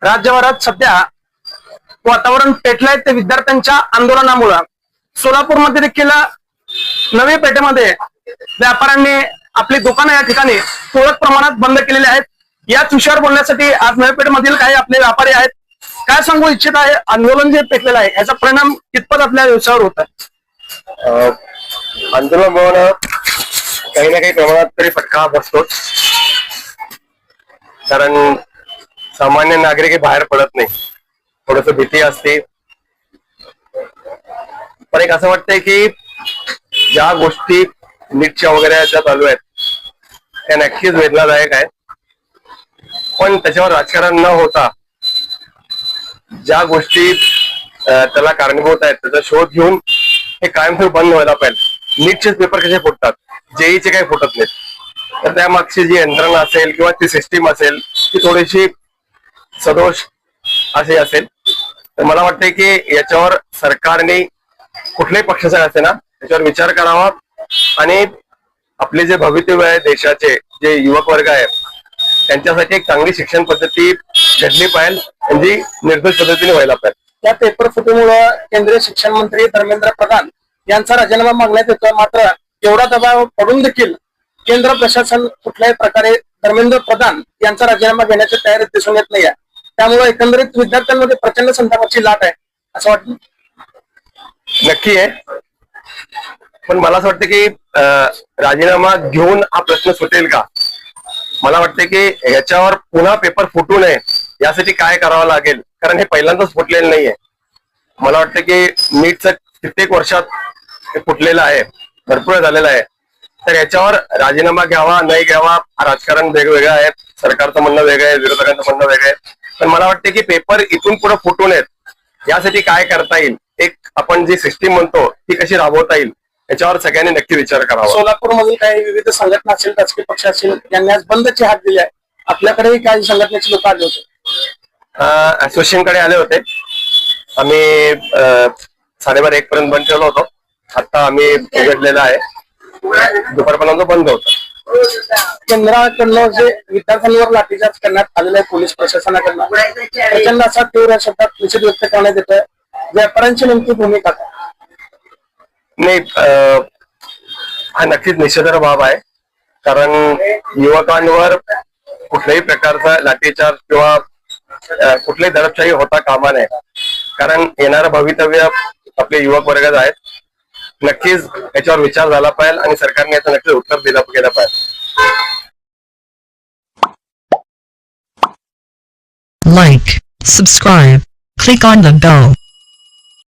राज्यभरात सध्या वातावरण पेटलंय ते विद्यार्थ्यांच्या आंदोलनामुळे। सोलापूरमध्ये देखील नवी पेठेमध्ये व्यापाऱ्यांनी आपली दुकानं या ठिकाणी तुरळक प्रमाणात बंद केलेली आहेत। याच विषयावर बोलण्यासाठी आज नवी पेठेमधील काही आपले व्यापारी आहेत। काय सांगू इच्छित आहे, आंदोलन जे पेटलेलं आहे याचा परिणाम कितपत आपल्या व्यवसायावर होत आहे? आंदोलनामुळे काही ना काही प्रमाणात तरी फटका बसतोच, कारण सामान्य नागरिक बाहेर पडत नाही, थोडस भीती असते। पण एक असं वाटतंय की ज्या गोष्टी नीटच्या वगैरे ज्या चालू आहेत त्या नक्कीच वेदनादायक आहेत, पण त्याच्यावर राजकारण न होता ज्या गोष्टी त्याला कारणीभूत आहेत त्याचा शोध घेऊन हे कायमस्वरूपी बंद व्हायला पाहिजे। नीटचे पेपर कसे फुटतात, जेईचे काही फुटत नाहीत, तर त्यामागची जी यंत्रणा असेल किंवा ती सिस्टीम असेल ती थोडीशी सदोष असे असेल। तर मला वाटतंय की याच्यावर सरकारने कुठल्याही पक्षाचा असे ना त्याच्यावर विचार करावा आणि आपले जे भवितव्य आहे देशाचे जे युवक वर्ग आहे त्यांच्यासाठी एक चांगली शिक्षण पद्धती घडली पाहिजे, जी निर्दोष पद्धतीने व्हायला पाहिजे। त्या पेपर फुटीमुळे केंद्रीय शिक्षण मंत्री धर्मेंद्र प्रधान यांचा राजीनामा मागण्यात येतोय। मात्र एवढा दबाव पडून देखील केंद्र प्रशासन कुठल्याही प्रकारे धर्मेंद्र प्रधान यांचा राजीनामा घेण्याची तयारी दिसून येत नाहीये। त्यामुळे एकंदरीत विद्यार्थ्यांमध्ये प्रचंड संतापाची लाट आहे असं वाटतं। नक्की आहे, पण मला असं वाटतं की राजीनामा घेऊन हा प्रश्न सुटेल का? मला वाटतं की याच्यावर पुन्हा पेपर फुटू नये यासाठी काय करावं लागेल, कारण हे पहिल्यांदाच फुटलेलं नाहीये। मला वाटतं की नीटचं कित्येक वर्षात हे फुटलेलं आहे, भरपूर झालेलं आहे। तर याच्यावर राजीनामा घ्यावा नाही घ्यावा हा राजकारण वेगवेगळं आहे, सरकारचं म्हणणं वेगळं आहे, विरोधकांचं म्हणणं वेगळं आहे। पण मला वाटतं की पेपर इथून पुढे फुटू नयेत यासाठी काय करता येईल, एक आपण जी सिस्टीम म्हणतो ती कशी राबवता येईल याच्यावर सगळ्यांनी नक्की विचार करावा। सोलापूरमधील काही विविध संघटना असेल, राजकीय पक्ष असेल, यांनी आज बंदची हाक दिली आहे। आपल्याकडेही काही संघटनेचे लोक आले होते, असोसिएशन कडे आले होते। आम्ही 12:30-1 पर्यंत बंद ठेवलो होतो, आता आम्ही उघडलेला आहे, दुपारपर्यंत बंद होतं। केंद्राकडनं जे विद्यार्थ्यांवर लाठीचार्ज करण्यात आलेला आहे पोलीस प्रशासनाकडनं, प्रचंड असा तीव्र शब्दात निषेध व्यक्त करण्यात येतोय। व्यापाऱ्यांची नेमकी भूमिका नाही, हा नक्कीच निषेधार्ह बाब आहे, कारण युवकांवर कुठल्याही प्रकारचा लाठीचार्ज किंवा कुठलीही दडपशाही होता कामा नये, कारण येणारं भवितव्य आपले युवक वर्ग आहेत। नक्कीच याच्यावर विचार झाला पाहिजे आणि सरकारने याचं नक्कीच उत्तर दिलं गेलं पाहिजे। Like, subscribe, click on the bell.